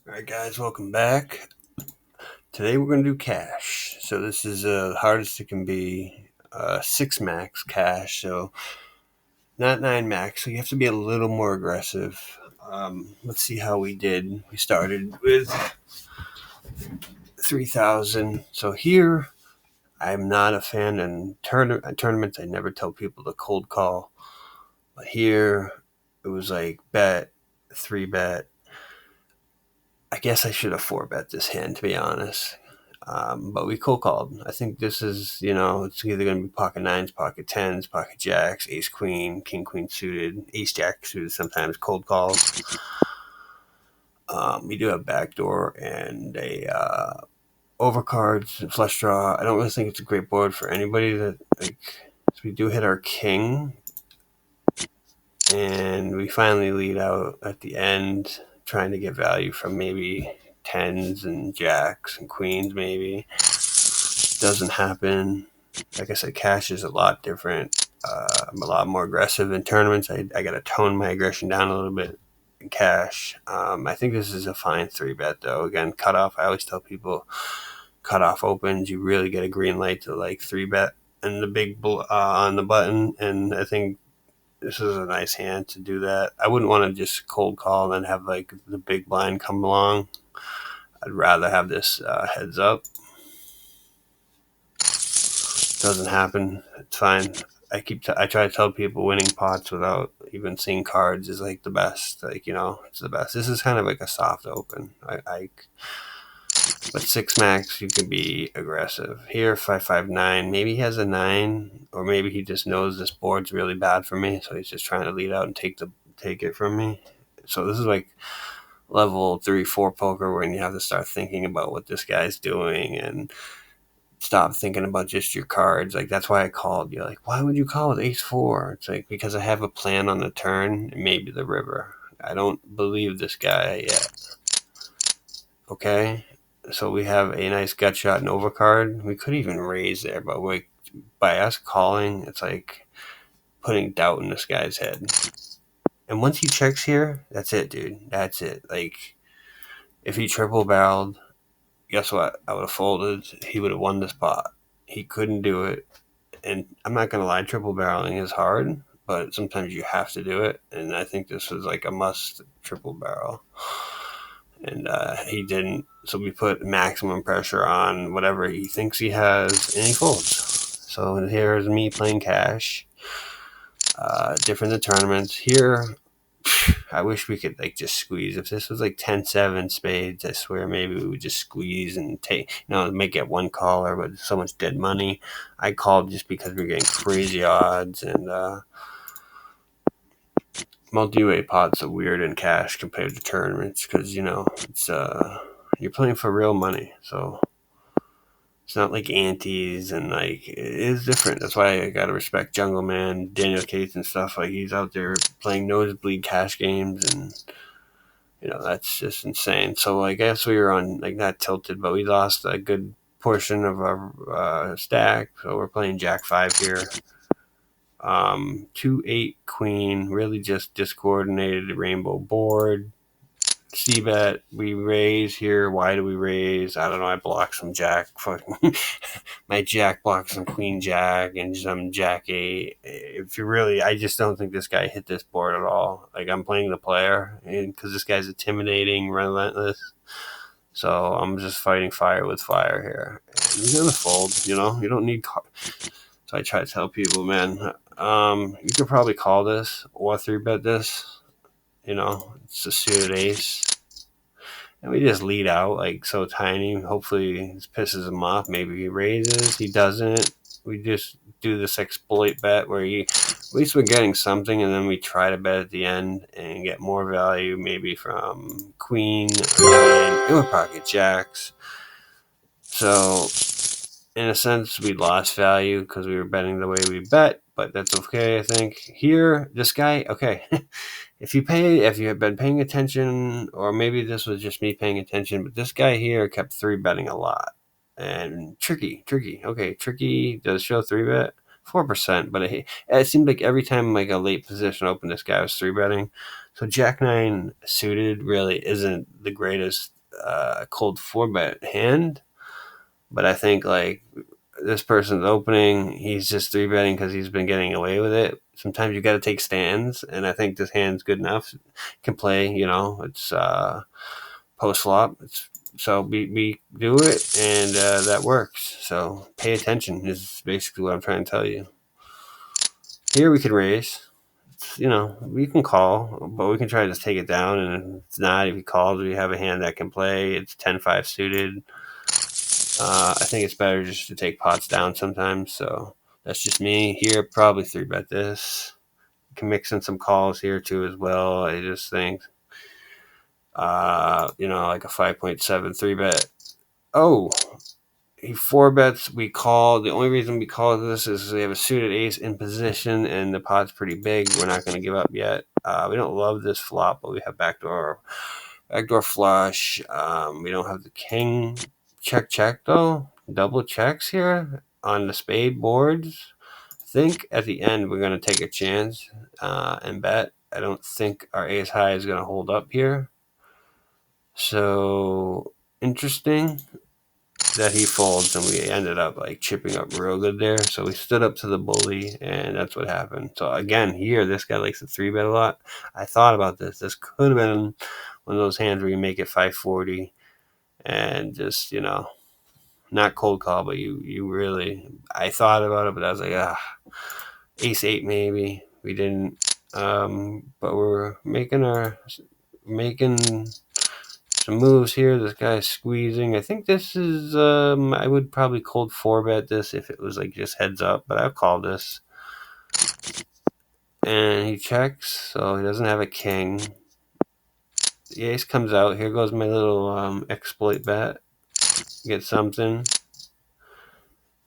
Alright guys, welcome back. Today we're going to do cash. So this is the hardest it can be. 6 max cash, so not 9 max, so you have to be a little more aggressive. Let's see how we did. We started with 3,000. So here, I'm not a fan in tournaments. I never tell people to cold call. But here, it was like bet, 3 bet. I guess I should have 4 bet this hand, to be honest. But we cold called. I think this is, it's either going to be pocket nines, pocket tens, pocket jacks, ace queen, king queen suited, ace jack suited, sometimes cold calls. We do have backdoor and a overcards, flush draw. I don't really think it's a great board for anybody that, so we do hit our king. And we finally lead out at the end, trying to get value from maybe tens and jacks and queens maybe. Doesn't happen. Like I said, cash is a lot different. I'm a lot more aggressive in tournaments. I got to tone my aggression down a little bit in cash. I think this is a fine 3 bet though. Again, cutoff. I always tell people cutoff opens. You really get a green light to like 3 bet and the big on the button. And I think this is a nice hand to do that. I wouldn't want to just cold call and then have like the big blind come along. I'd rather have this heads up. Doesn't happen. It's fine. I try to tell people winning pots without even seeing cards is like the best. Like, it's the best. This is kind of like a soft open. But 6 max, you can be aggressive. Here, 559. Maybe he has a 9, or maybe he just knows this board's really bad for me, so he's just trying to lead out and take it from me. So this is like level 3, 4 poker when you have to start thinking about what this guy's doing and stop thinking about just your cards. Like, that's why I called you. Like, why would you call with ace 4? It's like, because I have a plan on the turn and maybe the river. I don't believe this guy yet. Okay? So we have a nice gut shot and overcard. We could even raise there, but by us calling, it's like putting doubt in this guy's head. And once he checks here, that's it, dude. That's it. Like, if he triple barreled, guess what? I would have folded. He would have won this pot. He couldn't do it. And I'm not going to lie, triple barreling is hard, but sometimes you have to do it. And I think this was like a must triple barrel. And he didn't. So we put maximum pressure on whatever he thinks he has, and he folds. So here's me playing cash. Different than tournaments. Here, I wish we could like just squeeze. If this was like 10-7 spades, I swear maybe we would just squeeze and take, make it one caller, but so much dead money. I called just because we are getting crazy odds, and multi-way pots are weird in cash compared to tournaments because it's you're playing for real money, so it's not like antes, and like it is different. That's why I gotta respect Jungle Man, Daniel Cates and stuff. Like, he's out there playing nosebleed cash games, and that's just insane. So I guess we were on, like, not tilted, but we lost a good portion of our stack. So we're playing Jack 5 here. 2-8 queen, really just discoordinated rainbow board. C-bet, we raise here. Why do we raise? I don't know. I block some jack. Fucking my jack blocks some queen jack and some jack 8. If you really, I just don't think this guy hit this board at all. Like, I'm playing the player, and because this guy's intimidating, relentless. So I'm just fighting fire with fire here. And he's gonna fold. You don't need. So I try to tell people, man, you could probably call this or 3-bet this. It's a suited ace. And we just lead out like so tiny. Hopefully this pisses him off. Maybe he raises. He doesn't. We just do this exploit bet where at least we're getting something, and then we try to bet at the end and get more value, maybe from queen or 9 or pocket jacks. So in a sense, we lost value because we were betting the way we bet, but that's okay, I think. Here, this guy, okay. If you have been paying attention, or maybe this was just me paying attention, but this guy here kept 3-betting a lot. And tricky. Okay, tricky does show 3-bet. 4%, but it seemed like every time like a late position opened, this guy was 3-betting. So Jack 9 suited really isn't the greatest cold 4-bet hand, but I think like this person's opening, he's just 3-betting because he's been getting away with it. Sometimes you got to take stands, and I think this hand's good enough. Can play, it's post flop. So we do it, and that works. So pay attention is basically what I'm trying to tell you. Here we can raise. We can call, but we can try to just take it down. And if it's not, if he calls, we have a hand that can play. It's 10-5 suited. I think it's better just to take pots down sometimes. So that's just me. Here, probably 3-bet this. Can mix in some calls here too as well. I just think, like a 5.7 3-bet. Oh, he 4-bets. We call. The only reason we call this is we have a suited ace in position, and the pot's pretty big. We're not going to give up yet. We don't love this flop, but we have backdoor flush. We don't have the king. Check though. Double checks here on the spade boards. I think at the end we're going to take a chance and bet. I don't think our ace high is going to hold up here. So interesting that he folds, and we ended up like chipping up real good there. So we stood up to the bully, and that's what happened. So again, here this guy likes to 3-bet a lot. I thought about this. This could have been one of those hands where you make it 540 and just not cold call, but you really. I thought about it, but I was like, ace 8 maybe. We didn't, but we're making some moves here. This guy's squeezing. I think this is. I would probably cold 4-bet this if it was like just heads up, but I'll call this. And he checks, so he doesn't have a king. The ace comes out. Here goes my little exploit bet. Get something.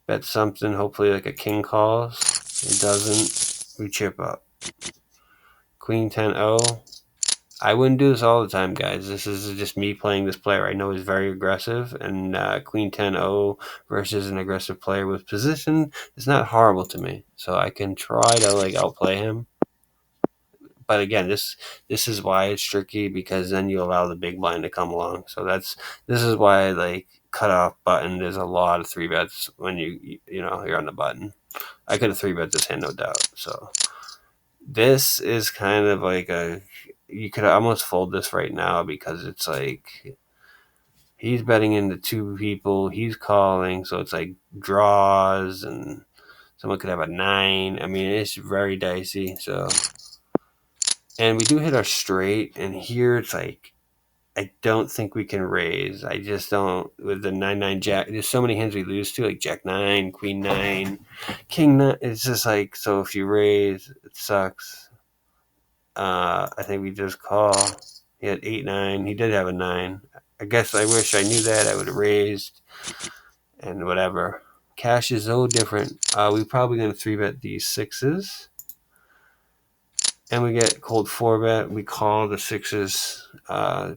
Bet something. Hopefully, like a king calls. It doesn't. We chip up. Queen 10-0. I wouldn't do this all the time, guys. This is just me playing this player I know is very aggressive, and Queen 10-0 versus an aggressive player with position is not horrible to me. So I can try to like outplay him. But again, this is why it's tricky, because then you allow the big blind to come along. So this is why like cutoff button. There's a lot of 3-bets when you're on the button. I could have 3-bet this hand, no doubt. So this is kind of like you could almost fold this right now, because it's like he's betting into 2 people, he's calling, so it's like draws, and someone could have a 9. I mean, it's very dicey. So, and we do hit our straight, and here it's like I don't think we can raise. I just don't with the 9-9 jack. There's so many hands we lose to, like Jack 9, Queen 9, King 9. It's just like, so if you raise, it sucks. I think we just call. He had 8-9. He did have a 9. I guess I wish I knew that. I would have raised and whatever. Cash is so different. We're probably going to 3-bet these 6s. And we get cold 4-bet. We call the 6s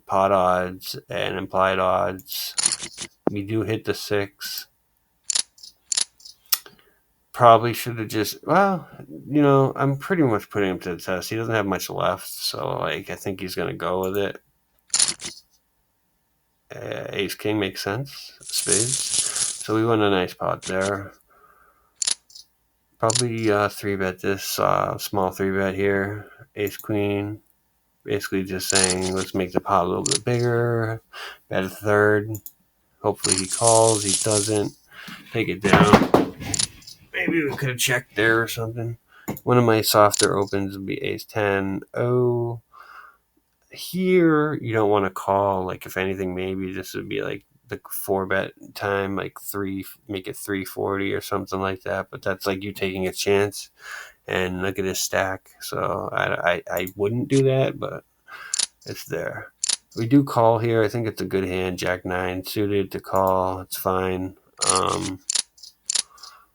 pot odds and implied odds. We do hit the 6. Probably should have just, I'm pretty much putting him to the test. He doesn't have much left. So, I think he's going to go with it. Ace king makes sense. Spades. So we won a nice pot there. Probably 3-bet this small 3-bet here. Ace queen. Basically just saying, let's make the pot a little bit bigger. Bet a third. Hopefully he calls. He doesn't. Take it down. Maybe we could have checked there or something. One of my softer opens would be ace 10. Oh. Here, you don't want to call. Like, if anything, maybe this would be like the 4-bet time, like make it 340 or something like that. But that's like you taking a chance. And look at his stack. So I wouldn't do that, but it's there. We do call here. I think it's a good hand. Jack 9 suited to call. It's fine.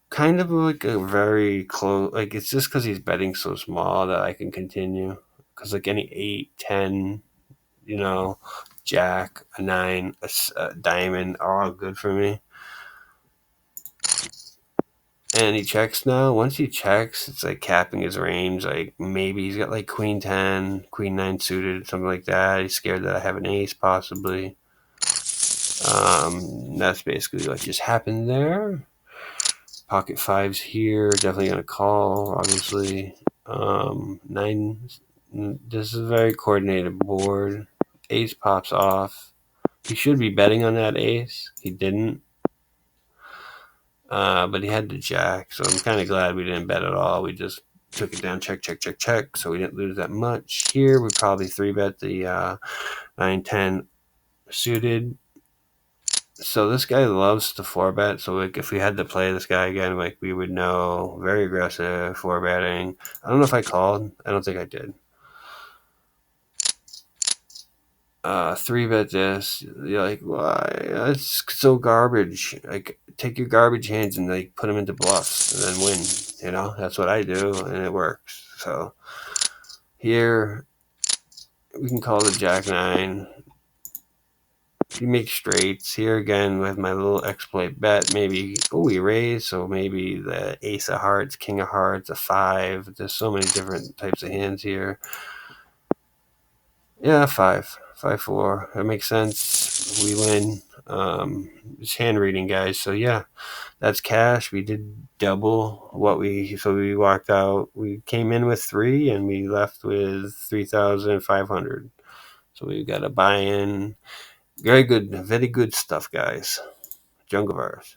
Kind of like a very close. Like, it's just because he's betting so small that I can continue. Because like any 8, 10, Jack, a 9, a diamond are all good for me. And he checks now. Once he checks, it's like capping his range. Like maybe he's got like queen 10, queen 9 suited, something like that. He's scared that I have an ace possibly. That's basically what just happened there. Pocket fives here, definitely gonna call, obviously. Nine. This is a very coordinated board. Ace pops off. He should be betting on that ace. He didn't. But he had the jack, so I'm kind of glad we didn't bet at all. We just took it down, check, check, check, check, so we didn't lose that much. Here, we probably 3-bet the 9-10 suited. So this guy loves to 4-bet, so like if we had to play this guy again, like we would know, very aggressive 4-betting. I don't know if I called. I don't think I did. 3-bet this. You're like, why? That's so garbage. Like, take your garbage hands and like put them into bluffs and then win. You know, that's what I do, and it works. So here we can call the jack 9. You make straights here again with my little exploit bet. Maybe we raise, so maybe the ace of hearts, king of hearts, a 5. There's so many different types of hands here. Yeah, 5, 5-4. That makes sense. We win. It's hand reading, guys. So yeah, that's cash. We did double what we walked out. We came in with 3 and we left with 3,500. So we got a buy-in. Very good stuff, guys. Jungleverse.